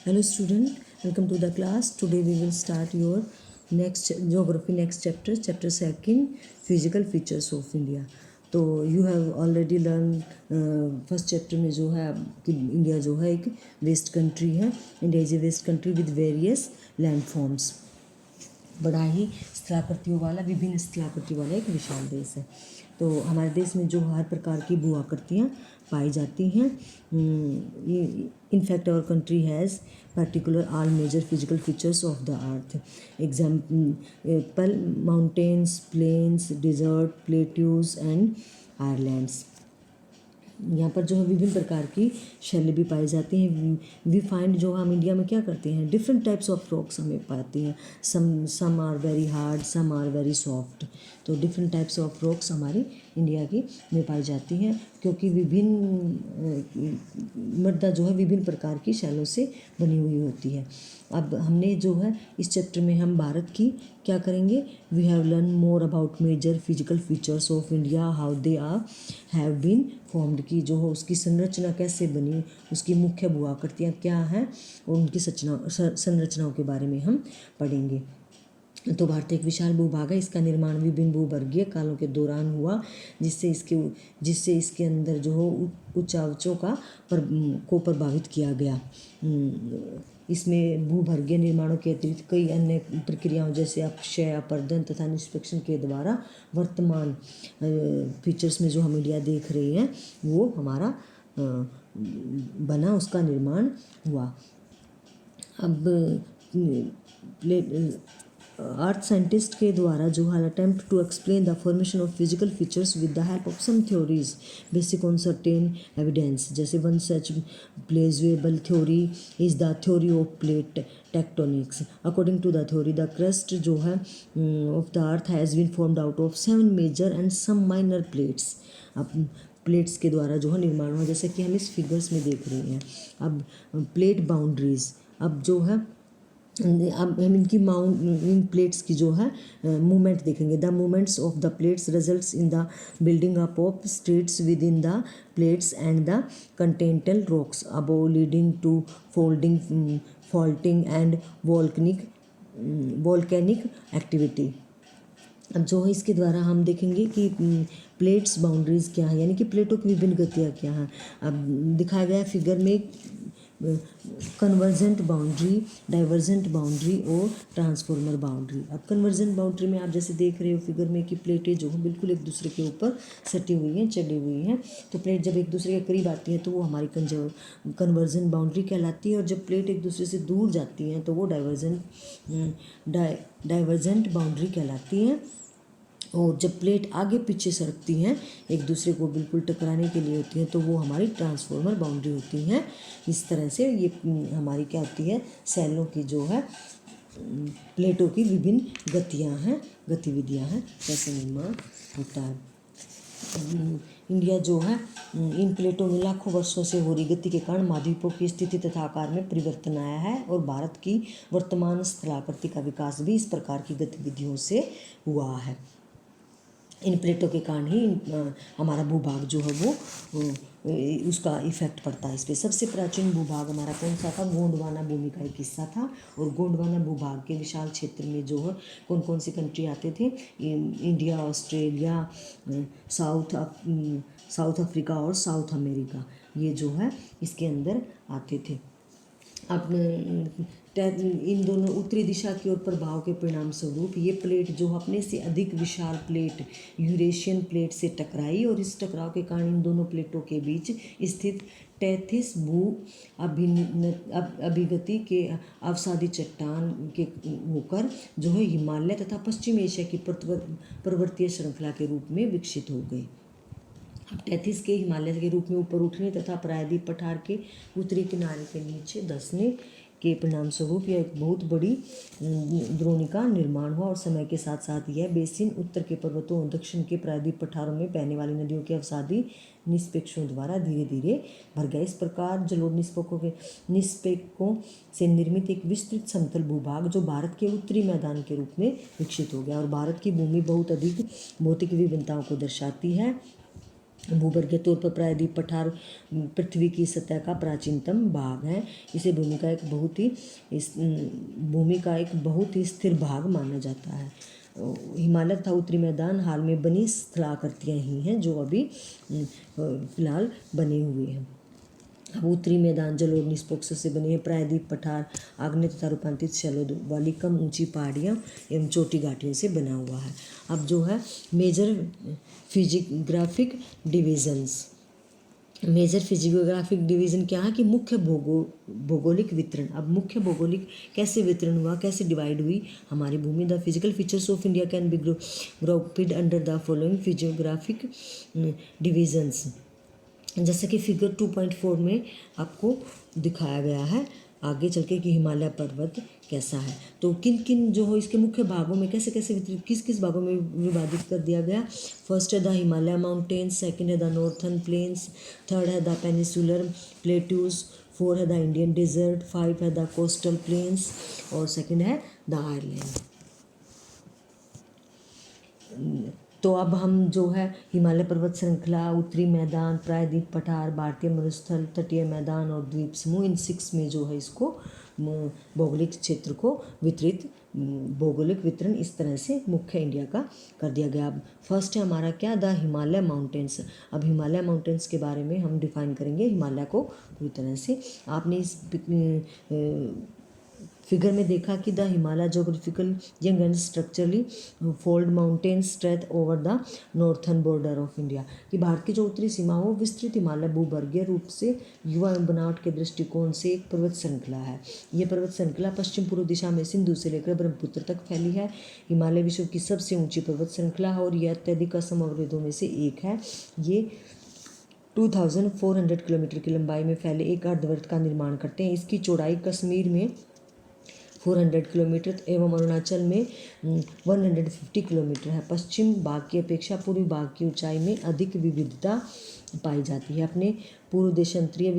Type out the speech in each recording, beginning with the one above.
Hello student, welcome to the class. Today we will start your next geography next chapter second, physical features of India. तो you have already learned first chapter में जो है कि India जो है एक west country है. India is a west country with various land forms. बड़ा ही स्थलाकृतियों वाला विभिन्न स्थलाकृतियों वाला एक विशाल देश है. तो हमारे देश में जो हर प्रकार की भू आकृतियाँ पाई जाती हैं. In fact our country has particular all major physical features of the earth. Example mountains, plains, desert, plateaus and islands. यहाँ पर जो है विभिन्न प्रकार की शैली भी पाई जाती हैं. वी फाइंड जो हम इंडिया में क्या करते हैं, डिफरेंट टाइप्स ऑफ रॉक्स हमें पाती हैं. Some are very hard, some are very soft. तो डिफरेंट टाइप्स ऑफ रॉक्स हमारी इंडिया की में पाई जाती हैं, क्योंकि विभिन्न मृदा जो है विभिन्न प्रकार की शैलों से बनी हुई होती है. अब हमने जो है इस चैप्टर में हम भारत की क्या करेंगे. We have learn more about major physical features of India, how they are have been formed, की जो हो उसकी संरचना कैसे बनी, उसकी मुख्य भू आकृतियाँ क्या हैं और उनकी संरचनाओं के बारे में हम पढ़ेंगे. तो भारत एक विशाल भूभाग है. इसका निर्माण विभिन्न भूवर्गीय कालों के दौरान हुआ, जिससे इसके अंदर जो हो उच्चावचों को प्रभावित किया गया. इसमें भूवर्गीय निर्माणों के अतिरिक्त कई अन्य प्रक्रियाओं जैसे अपक्षय, अपर्दन तथा निष्पेक्षण के द्वारा वर्तमान फीचर्स में जो हम इंडिया देख रहे हैं वो हमारा बना, उसका निर्माण हुआ. अब अर्थ साइंटिस्ट के द्वारा जो है attempt to explain the formation of physical features with the help of some theories basic on certain evidence. जैसे one such plausible theory is the theory of plate tectonics. According to the theory the crust जो है of the earth has been formed out of 7 major and some minor plates. अब plates के द्वारा जो है निर्माण हुआ, जैसे कि हम इस फिगर्स में देख रहे हैं. अब प्लेट बाउंड्रीज, अब जो है अब हम इन प्लेट्स की जो है मूवमेंट देखेंगे. The movements of the plates results in the building up of stresses within the plates and the continental rocks above leading to folding, faulting and volcanic activity. अब जो है इसके द्वारा हम देखेंगे कि प्लेट्स बाउंड्रीज क्या है, यानी कि प्लेटों की विभिन्न गतियाँ क्या हैं. अब दिखाया गया फिगर में कन्वर्जेंट बाउंड्री, डाइवर्जेंट बाउंड्री और ट्रांसफॉर्मर बाउंड्री. अब कन्वर्जेंट बाउंड्री में आप जैसे देख रहे हो फिगर में कि प्लेटें जो हैं बिल्कुल एक दूसरे के ऊपर सटी हुई हैं, चढ़ी हुई हैं. तो प्लेट जब एक दूसरे के करीब आती है तो वो हमारी कन्वर्जेंट बाउंड्री कहलाती है, और जब प्लेट एक दूसरे से दूर जाती हैं तो वो डाइवर्जेंट बाउंड्री कहलाती है. और जब प्लेट आगे पीछे सरकती हैं एक दूसरे को बिल्कुल टकराने के लिए होती हैं तो वो हमारी ट्रांसफॉर्मर बाउंड्री होती हैं. इस तरह से ये हमारी क्या होती है, सेलों की जो है प्लेटों की विभिन्न गतिविधियाँ हैं, कैसे निर्माण होता है. इंडिया जो है इन प्लेटों में लाखों वर्षों से हो रही गति के कारण महाद्वीपों की स्थिति तथा आकार में परिवर्तन आया है, और भारत की वर्तमान स्थलाकृति का विकास भी इस प्रकार की गतिविधियों से हुआ है. इन प्लेटों के कारण ही हमारा भूभाग जो है वो उसका इफेक्ट पड़ता है इस पर. सबसे प्राचीन भूभाग हमारा कौन सा था, गोंडवाना भूमि का एक हिस्सा था. और गोंडवाना भूभाग के विशाल क्षेत्र में जो है कौन कौन सी कंट्री आते थे, इंडिया, ऑस्ट्रेलिया, साउथ अफ्रीका और साउथ अमेरिका, ये जो है इसके अंदर आते थे. अब इन दोनों उत्तरी दिशा की ओर प्रभाव के परिणाम स्वरूप ये प्लेट जो अपने से अधिक विशाल प्लेट यूरेशियन प्लेट से टकराई, और इस टकराव के कारण इन दोनों प्लेटों के बीच स्थित टैथिस भू अभिगति के अवसादी चट्टान के होकर जो है हिमालय तथा पश्चिम एशिया की पर्वतीय श्रृंखला के रूप में विकसित हो गई. अब टैथिस के हिमालय के रूप में ऊपर उठने तथा प्रायद्वीप पठार के उत्तरी किनारे के नीचे धंसने के परिणाम स्वरूप यह एक बहुत बड़ी द्रोणी का निर्माण हुआ, और समय के साथ साथ यह बेसिन उत्तर के पर्वतों और दक्षिण के प्रायद्वीप पठारों में बहने वाली नदियों के अवसादी निष्पेक्षों द्वारा धीरे धीरे भर गया. इस प्रकार जलोढ़ निष्पेक्षों से निर्मित एक विस्तृत समतल भूभाग जो भारत के उत्तरी मैदान के रूप में विकसित हो गया. और भारत की भूमि बहुत अधिक भौतिक विभिन्नताओं को दर्शाती है. भूवर्गीय तौर पर प्रायद्वीप पठार पृथ्वी की सतह का प्राचीनतम भाग है। इसे भूमि का एक बहुत ही स्थिर भाग माना जाता है। हिमालय तथा उत्तरी मैदान हाल में बनी स्थलाकृतियाँ ही हैं जो अभी फिलहाल बने हुए हैं। अब उत्तरी मैदान जलोढ़ निष्पक्ष से बने हैं। प्रायद्वीप पठार आग्नेय तथा रूपांतरित शैलों वाली कम ऊंची पहाड़ियाँ एवं चोटी घाटियों से बना हुआ है। अब जो है major physiographic divisions, major physiographic division क्या है कि मुख्य भौगोलिक वितरण। अब मुख्य भौगोलिक कैसे वितरण हुआ, कैसे डिवाइड हुई हमारी भूमि। The physical features of India can be grouped under the following physiographic divisions. जैसे कि फिगर 2.4 में आपको दिखाया गया है आगे चल के कि हिमालय पर्वत कैसा है। तो किन किन जो हो इसके मुख्य भागों में कैसे कैसे वितरित, किस किस भागों में विभाजित कर दिया गया। फर्स्ट है द हिमालय माउंटेन्स, सेकंड है द नॉर्थर्न प्लेन्स, थर्ड है द पेनिसुलर प्लेट्यूज, फोर है द इंडियन डेजर्ट, फाइव है द कोस्टल प्लेन्स और सेकंड है द आयरलैंड। तो अब हम जो है हिमालय पर्वत श्रृंखला, उत्तरी मैदान, प्रायद्वीप पठार, भारतीय मरुस्थल, तटीय मैदान और द्वीप समूह, इन 6 में जो है इसको भौगोलिक क्षेत्र को भौगोलिक वितरण इस तरह से मुख्य इंडिया का कर दिया गया। अब फर्स्ट है हमारा क्या, द हिमालय माउंटेन्स। अब हिमालय माउंटेन्स के बारे में हम डिफाइन करेंगे हिमालय को पूरी तरह से। आपने इस फिगर में देखा कि the Himalaya geographical young and structurally fold mountain strength over the northern border of India, कि भारत की जो उत्तरी सीमा हो विस्तृत हिमालय भूवर्गीय रूप से युवा एवं बनावट के दृष्टिकोण से एक पर्वत श्रृंखला है। ये पर्वत श्रृंखला पश्चिम पूर्व दिशा में सिंधु से लेकर ब्रह्मपुत्र तक फैली है। हिमालय विश्व की सबसे ऊंची पर्वत श्रृंखला है और यह अत्यधिक असम अवरोधों में से एक है। ये 2400 किलोमीटर की लंबाई में फैले एक अर्धवृत्त का निर्माण करते हैं। इसकी चौड़ाई कश्मीर में 400 किलोमीटर एवं अरुणाचल में 150 किलोमीटर है। पश्चिम भाग की अपेक्षा पूर्वी भाग की ऊंचाई में अधिक विविधता पाई जाती है। अपने पूर्व देशांतरीय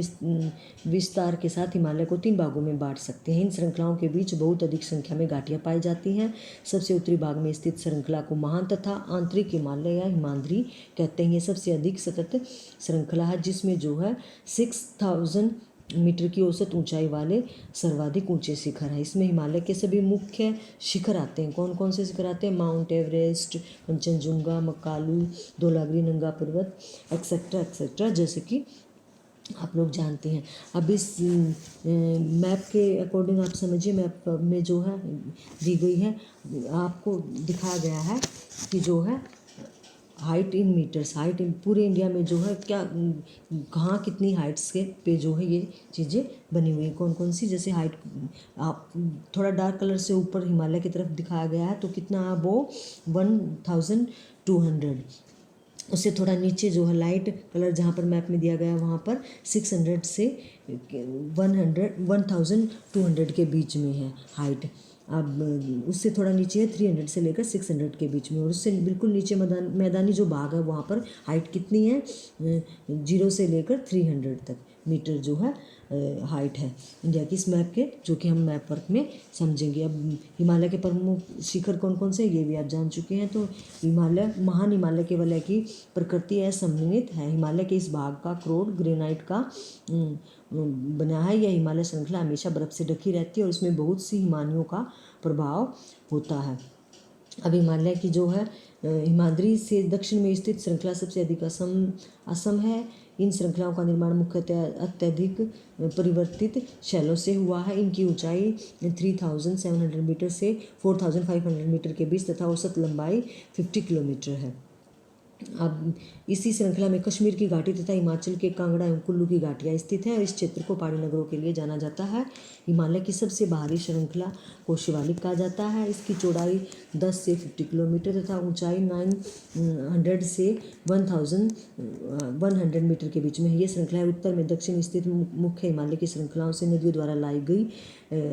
विस्तार के साथ हिमालय को 3 भागों में बांट सकते हैं। इन श्रृंखलाओं के बीच बहुत अधिक संख्या में घाटियां पाई जाती हैं। सबसे उत्तरी भाग में स्थित श्रृंखला को महान तथा आंतरिक हिमालय या हिमाद्री कहते हैं। ये सबसे अधिक सतत श्रृंखला है जिसमें जो है 6000 मीटर की औसत ऊंचाई वाले सर्वाधिक ऊंचे शिखर हैं। इसमें हिमालय के सभी मुख्य शिखर आते हैं। कौन कौन से शिखर आते हैं, माउंट एवरेस्ट, कंचनजुंगा, मकालू, धौलागिरी, नंगा पर्वत एक्सेट्रा एक्सेट्रा, जैसे कि आप लोग जानते हैं। अब इस मैप के अकॉर्डिंग आप समझिए, मैप में जो है दी गई है, आपको दिखाया गया है कि जो है height in metres, height in पूरे इंडिया में जो है क्या कहाँ कितनी हाइट्स के पे जो है ये चीज़ें बनी हुई हैं, कौन कौन सी। जैसे हाइट आप थोड़ा डार्क कलर से ऊपर हिमालय की तरफ दिखाया गया है तो कितना, वो 1200। उससे थोड़ा नीचे जो है लाइट कलर जहाँ पर मैप में दिया गया है वहाँ पर 600 से 1200 के बीच में है हाइट। अब उससे थोड़ा नीचे है 300 से लेकर 600 के बीच में, और उससे बिल्कुल नीचे मैदानी जो भाग है वहाँ पर हाइट कितनी है, 0 से लेकर 300 तक मीटर जो है हाइट है इंडिया की इस मैप के, जो कि हम मैप वर्क में समझेंगे। अब हिमालय के प्रमुख शिखर कौन कौन से ये भी आप जान चुके हैं। तो महान हिमालय के वलय की प्रकृति असमन्वित है। हिमालय के इस भाग का क्रोड ग्रेनाइट का बना है। यह हिमालय श्रृंखला हमेशा बर्फ से ढकी रहती है और इसमें बहुत सी हिमानियों का प्रभाव होता है। अब हिमालय की जो है हिमाद्री से दक्षिण में स्थित श्रृंखला सबसे अधिक असम है। इन श्रृंखलाओं का निर्माण मुख्यतः अत्यधिक परिवर्तित शैलों से हुआ है। इनकी ऊंचाई 3700 मीटर से 4500 मीटर के बीच तथा औसत लंबाई 50 किलोमीटर है। अब इसी श्रृंखला में कश्मीर की घाटी तथा हिमाचल के कांगड़ा एवं कुल्लू की घाटियाँ स्थित हैं और इस क्षेत्र को पहाड़ी नगरों के लिए जाना जाता है। हिमालय की सबसे बाहरी श्रृंखला को शिवालिक कहा जाता है। इसकी चौड़ाई 10 से 50 किलोमीटर तथा ऊंचाई 900 से 1100 मीटर के बीच में है। ये श्रृंखला उत्तर में दक्षिण स्थित मुख्य हिमालय की श्रृंखलाओं से नदियों द्वारा लाई गई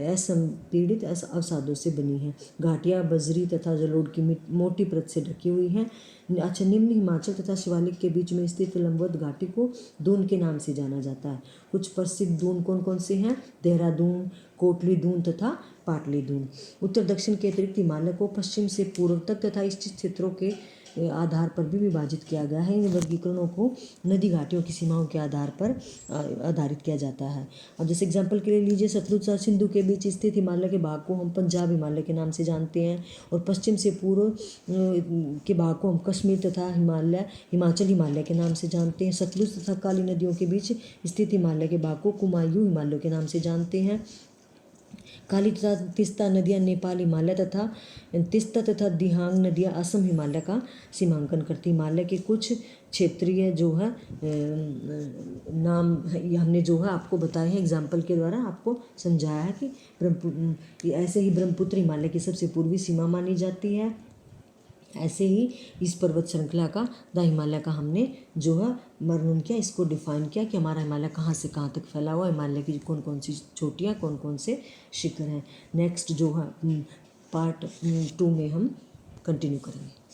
असंपीड़ित अवसादों से बनी है। घाटियाँ बजरी तथा जलोढ़ की मोटी परत से ढकी हुई हैं। अच्छा, निम्न हिमाचल तथा शिवालिक के बीच में स्थित लंबवत घाटी को दून के नाम से जाना जाता है। कुछ प्रसिद्ध दून कौन कौन से हैं, देहरादून, कोटली दून तथा पाटली दून। उत्तर दक्षिण के अतिरिक्त हिमालय को पश्चिम से पूर्व तक तथा इस क्षेत्रों के आधार पर भी विभाजित किया गया है। इन वर्गीकरणों को नदी घाटियों की सीमाओं के आधार पर आधारित किया जाता है। अब जैसे एग्जाम्पल के लिए लीजिए, सतलुज और सिंधु के बीच स्थित हिमालय के भाग को हम पंजाब हिमालय के नाम से जानते हैं, और पश्चिम से पूर्व के भाग को हम कश्मीर तथा हिमाचल हिमालय के नाम से जानते हैं। सतलुज तथा काली नदियों के बीच स्थित हिमालय के भाग को कुमायूं हिमालय के नाम से जानते हैं। काली तथा तीस्ता नदियाँ नेपाल हिमालय तथा तीस्ता तथा दिहांग नदियाँ असम हिमालय का सीमांकन करती। हिमालय के कुछ क्षेत्रीय जो है नाम ये हमने जो है आपको बताए हैं, एग्जाम्पल के द्वारा आपको समझाया है कि ऐसे ही ब्रह्मपुत्र हिमालय की सबसे पूर्वी सीमा मानी जाती है। ऐसे ही इस पर्वत श्रृंखला का द हिमालय का हमने जो है वर्णन किया, इसको डिफाइन किया कि हमारा हिमालय कहाँ से कहाँ तक फैला हुआ है, हिमालय की कौन कौन सी चोटियाँ, कौन कौन से शिखर हैं। नेक्स्ट जो है पार्ट 2 में हम कंटिन्यू करेंगे।